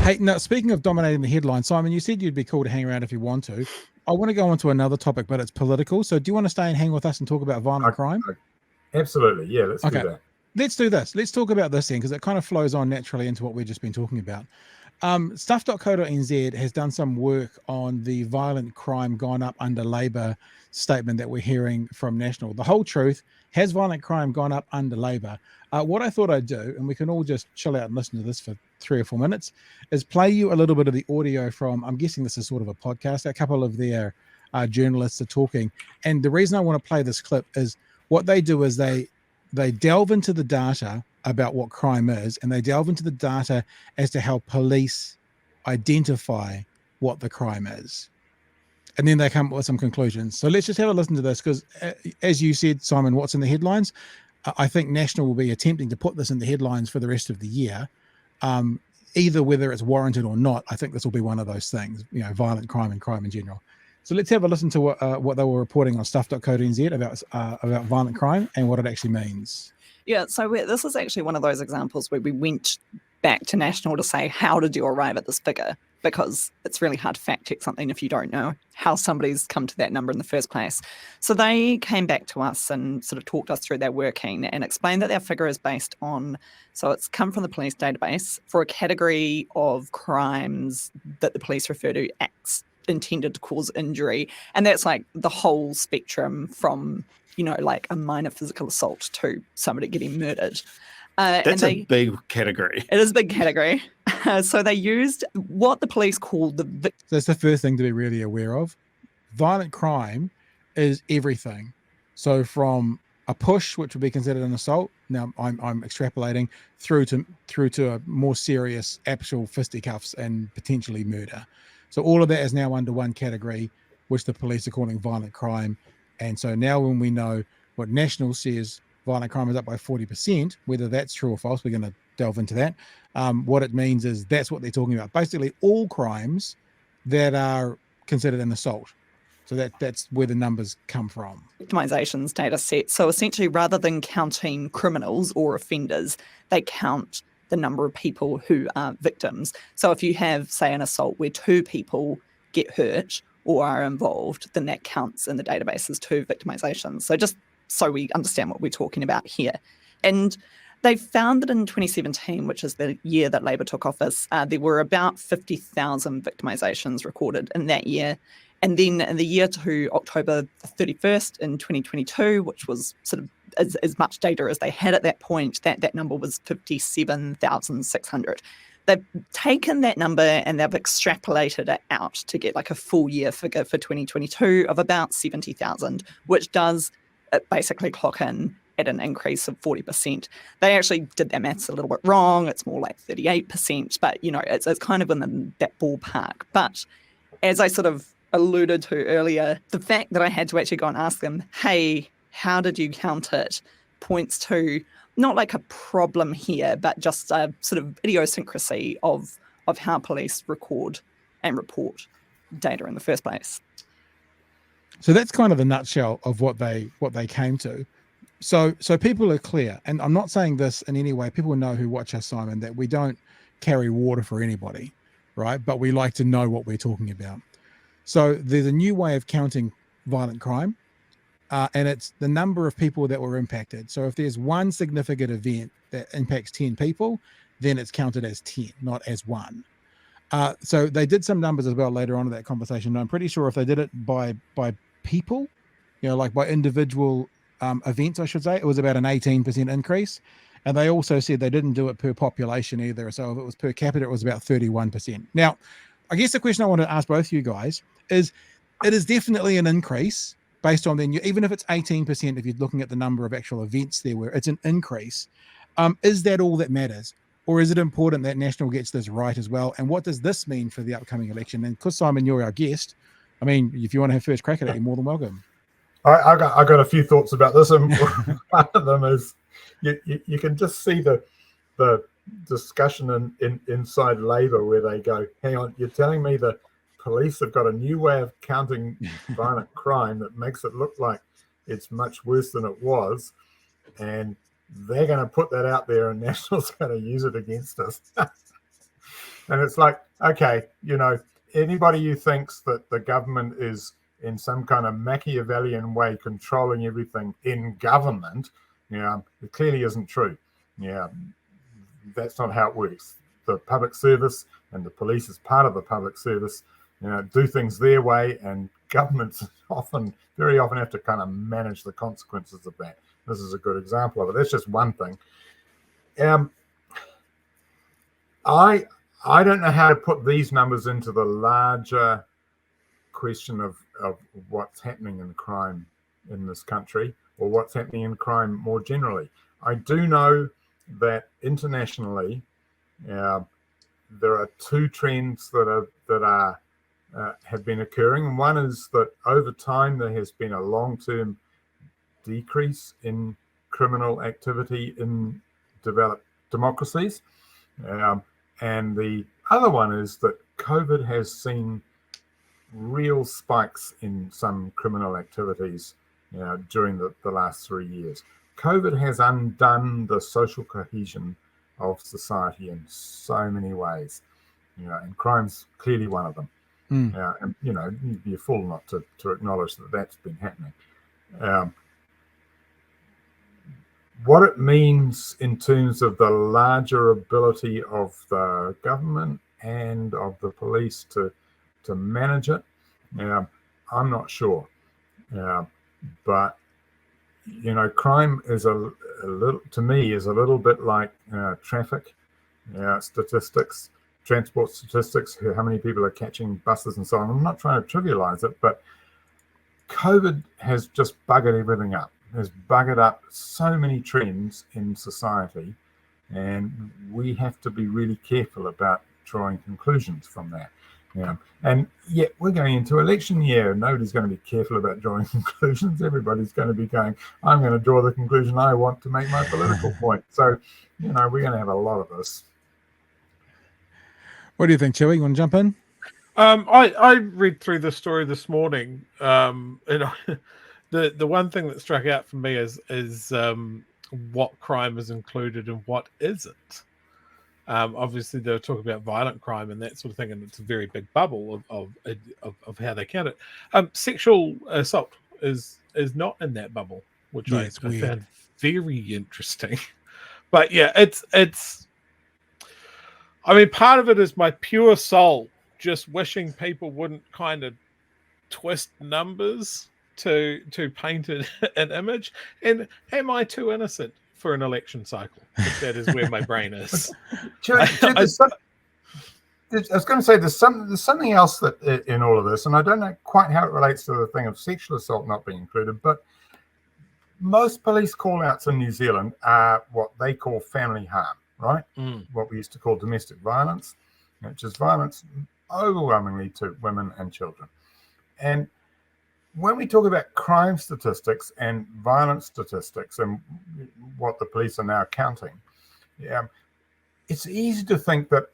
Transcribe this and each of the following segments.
Hey, now speaking of dominating the headline, Simon, you said you'd be cool to hang around if you want to. I want to go on to another topic, but it's political. So do you want to stay and hang with us and talk about violent crime? Absolutely. Yeah, let's do Okay, that. let's do this. Let's talk about this then, because it kind of flows on naturally into what we've just been talking about. Stuff.co.nz has done some work on the violent crime gone up under Labor statement that we're hearing from National. The whole truth, has violent crime gone up under Labor? What I thought I'd do, and we can all just chill out and listen to this for 3 or 4 minutes, is play you a little bit of the audio from, I'm guessing this is sort of a podcast, a couple of their journalists are talking. And the reason I want to play this clip is what they do is they delve into the data about what crime is, and they delve into the data as to how police identify what the crime is. And then they come up with some conclusions. So let's just have a listen to this, because as you said, Simon, what's in the headlines? I think National will be attempting to put this in the headlines for the rest of the year. Either whether it's warranted or not, I think this will be one of those things, violent crime and crime in general. So let's have a listen to what they were reporting on stuff.co.nz about violent crime and what it actually means. Yeah, so this is actually one of those examples where we went back to National to say, how did you arrive at this figure? Because it's really hard to fact check something if you don't know how somebody's come to that number in the first place. So they came back to us and sort of talked us through their working and explained that their figure is based on, so it's come from the police database for a category of crimes that the police refer to acts intended to cause injury. And that's like the whole spectrum from, like a minor physical assault to somebody getting murdered. That's a big category. It is a big category. So they used what the police called the... So that's the first thing to be really aware of. Violent crime is everything. So from a push, which would be considered an assault, now I'm extrapolating, through to a more serious actual fisticuffs and potentially murder. So all of that is now under one category, which the police are calling violent crime. And so now when we know what National says violent crime is up by 40%, whether that's true or false, we're going to delve into that. What it means is that's what they're talking about. Basically, all crimes that are considered an assault. So that's where the numbers come from. Victimizations data set. So essentially, rather than counting criminals or offenders, they count the number of people who are victims. So if you have, say, an assault where 2 people get hurt or are involved, then that counts in the database as 2 victimizations. So just so we understand what we're talking about here. And they found that in 2017, which is the year that Labor took office, there were about 50,000 victimizations recorded in that year. And then in the year to October 31st in 2022, which was sort of as much data as they had at that point, that number was 57,600. They've taken that number and they've extrapolated it out to get like a full year figure for 2022 of about 70,000, which does basically clock in at an increase of 40%. They actually did their maths a little bit wrong. It's more like 38%, but it's kind of in that ballpark. But as I sort of alluded to earlier, the fact that I had to actually go and ask them, hey, how did you count it, points to not like a problem here, but just a sort of idiosyncrasy of how police record and report data in the first place. So that's kind of the nutshell of what they came to. So people are clear, and I'm not saying this in any way. People know who watch us, Simon, that we don't carry water for anybody, right? But we like to know what we're talking about. So there's a new way of counting violent crime, and it's the number of people that were impacted. So if there's one significant event that impacts 10 people, then it's counted as 10, not as 1. So they did some numbers as well later on in that conversation. I'm pretty sure if they did it by people, like by individual events, I should say, it was about an 18% increase. And they also said they didn't do it per population either. So if it was per capita, it was about 31%. Now, I guess the question I want to ask both you guys is, it is definitely an increase based on then, even if it's 18%, if you're looking at the number of actual events there were, it's an increase. Is that all that matters? Or is it important that National gets this right as well? And what does this mean for the upcoming election? And because Simon, you're our guest, I mean, if you want to have first crack at it, you're more than welcome. I got a few thoughts about this, and one of them is you can just see the discussion inside Labor where they go, hang on, you're telling me the police have got a new way of counting violent crime that makes it look like it's much worse than it was, and they're going to put that out there and National's going to use it against us. And it's like, okay, anybody who thinks that the government is in some kind of Machiavellian way controlling everything in government, it clearly isn't true. That's not how it works. The public service and the police is part of the public service, do things their way, and governments very often have to kind of manage the consequences of that. This is a good example of it. That's just one thing. I don't know how to put these numbers into the larger question of what's happening in crime in this country, or what's happening in crime more generally. I do know that internationally, there are two trends that have been occurring. And one is that over time there has been a long-term decrease in criminal activity in developed democracies. And the other one is that COVID has seen real spikes in some criminal activities during the last 3 years. COVID has undone the social cohesion of society in so many ways, and crime's clearly one of them. And you'd be a fool not to acknowledge that that's been happening. What it means in terms of the larger ability of the government and of the police to manage it, I'm not sure. But crime is a little, to me, is a little bit like traffic statistics, transport statistics, how many people are catching buses and so on. I'm not trying to trivialize it, but COVID has just buggered everything up. Has buggered up so many trends in society, and we have to be really careful about drawing conclusions from that. And yet we're going into election year. Nobody's going to be careful about drawing conclusions. Everybody's going to be going, I'm going to draw the conclusion I want to make my political point. So, we're going to have a lot of this. What do you think, Chewy? You want to jump in? I read through the story this morning, and the one thing that struck out for me is what crime is included and what isn't. Obviously, they were talking about violent crime and that sort of thing, and it's a very big bubble of how they count it. Sexual assault is not in that bubble, which I found very interesting. But yeah, it's. I mean, part of it is my pure soul just wishing people wouldn't kind of twist numbers to paint an image. And am I too innocent for an election cycle? If that is where my brain is. I was going to say there's something else that in all of this, and I don't know quite how it relates to the thing of sexual assault not being included, but most police call-outs in New Zealand are what they call family harm, right? What we used to call domestic violence, which is violence overwhelmingly to women and children. And when we talk about crime statistics and violence statistics and what the police are now counting, it's easy to think that,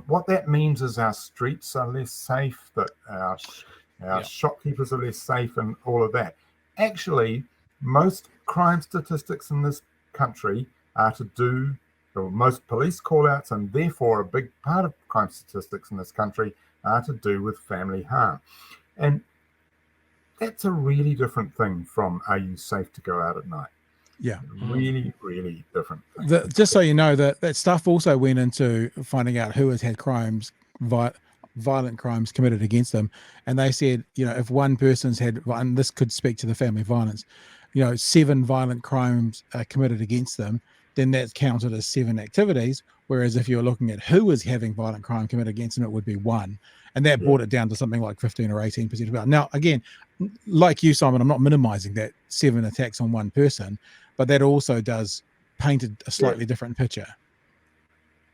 what that means is our streets are less safe, that our shopkeepers are less safe and all of that. Actually, most crime statistics in this country are to do, or most police call-outs, and therefore a big part of crime statistics in this country are to do with family harm. And that's a really different thing from, are you safe to go out at night? Yeah. Really, really different thing. Just so you know, that stuff also went into finding out who has had crimes, violent crimes committed against them. And they said, if one person's had, and this could speak to the family violence, 7 violent crimes committed against them, then that's counted as 7 activities. Whereas if you're looking at who is having violent crime committed against them, it would be 1. And that brought it down to something like 15 or 18%. Now, again, like you, Simon, I'm not minimizing that 7 attacks on one person, but that also does paint a slightly different picture.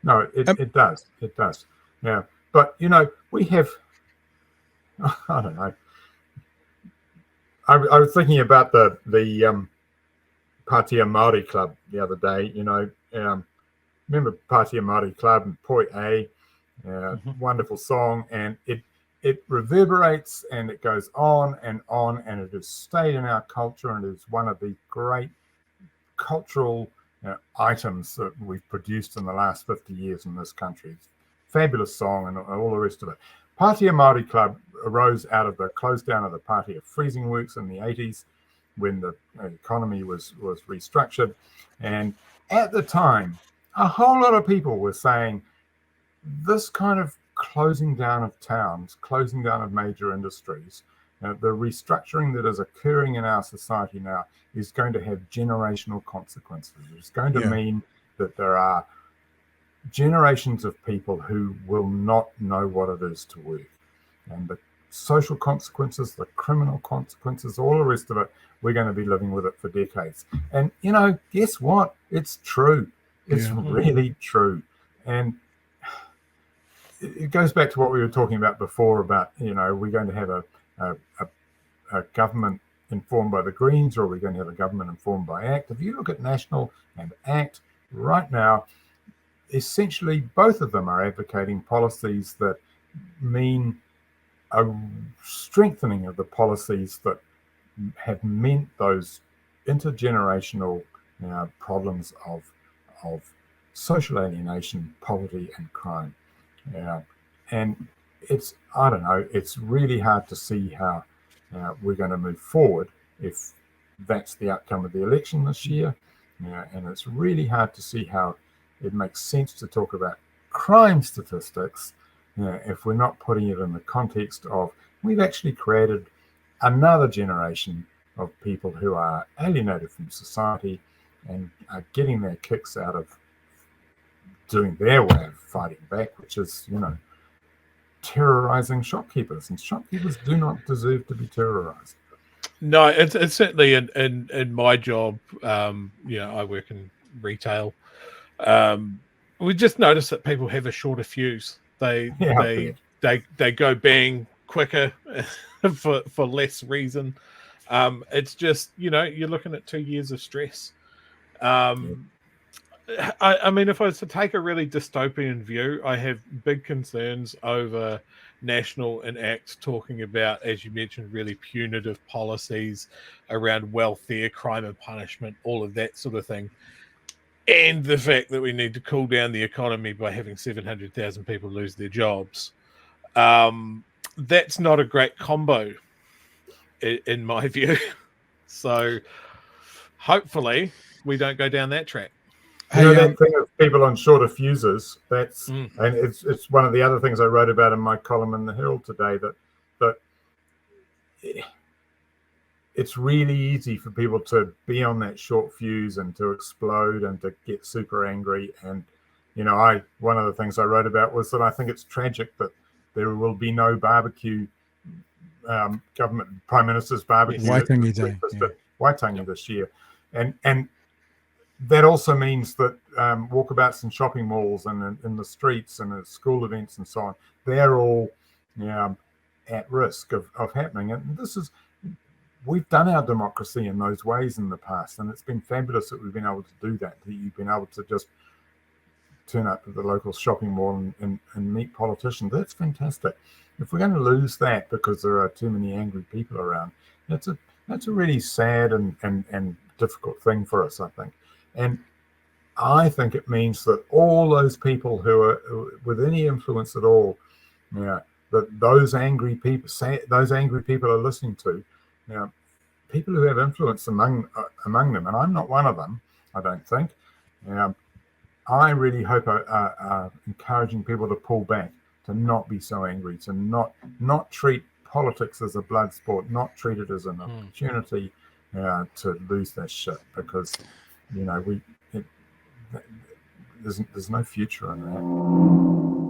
No, it does. It does. Yeah. But, we have, I don't know. I was thinking about the Pātea Māori Club the other day, remember Pātea Māori Club and Poi A, wonderful song, and it reverberates and it goes on, and it has stayed in our culture, and is one of the great cultural items that we've produced in the last 50 years in this country. It's fabulous song and all the rest of it. Pātea Māori Club arose out of the close down of the Pātea freezing works in the 80s when the economy was restructured. And at the time, a whole lot of people were saying this kind of closing down of towns, closing down of major industries, the restructuring that is occurring in our society now is going to have generational consequences. It's going to mean that there are generations of people who will not know what it is to work. And the social consequences, the criminal consequences, all the rest of it, we're going to be living with it for decades. And, guess what? It's true. It's really true. And it goes back to what we were talking about before about, we're going to have a government informed by the Greens, or we're going to have a government informed by ACT. If you look at National and ACT right now, essentially both of them are advocating policies that mean a strengthening of the policies that have meant those intergenerational problems of social alienation, poverty, and crime. And it's, I don't know, it's really hard to see how we're going to move forward if that's the outcome of the election this year. And it's really hard to see how it makes sense to talk about crime statistics if we're not putting it in the context of we've actually created another generation of people who are alienated from society and are getting their kicks out of doing their way of fighting back, which is, terrorizing shopkeepers. And shopkeepers do not deserve to be terrorized. No, it's certainly in my job. I work in retail. We just notice that people have a shorter fuse. They go bang quicker for less reason. It's just, you're looking at 2 years of stress. I mean, if I was to take a really dystopian view, I have big concerns over National and ACT talking about, as you mentioned, really punitive policies around welfare, crime and punishment, all of that sort of thing. And the fact that we need to cool down the economy by having 700,000 people lose their jobs. That's not a great combo, in my view. So hopefully we don't go down that track. That thing of people on shorter fuses, and it's one of the other things I wrote about in my column in the Herald today, that it's really easy for people to be on that short fuse and to explode and to get super angry. And, one of the things I wrote about was that I think it's tragic that there will be no barbecue, government Prime Minister's barbecue Waitangi this year. And that also means that walkabouts in shopping malls and in the streets and at school events and so on, they're all at risk of happening. And we've done our democracy in those ways in the past, and it's been fabulous that we've been able to do that you've been able to just turn up at the local shopping mall and meet politicians. That's fantastic. If we're going to lose that because there are too many angry people around, that's a really sad and difficult thing for us, I think. And I think it means that all those people who are with any influence at all, that those angry people are listening to, people who have influence among them, and I'm not one of them, I don't think. I really hope are encouraging people to pull back, to not be so angry, to not treat politics as a blood sport, not treat it as an opportunity to lose that shit, because there's no future in that.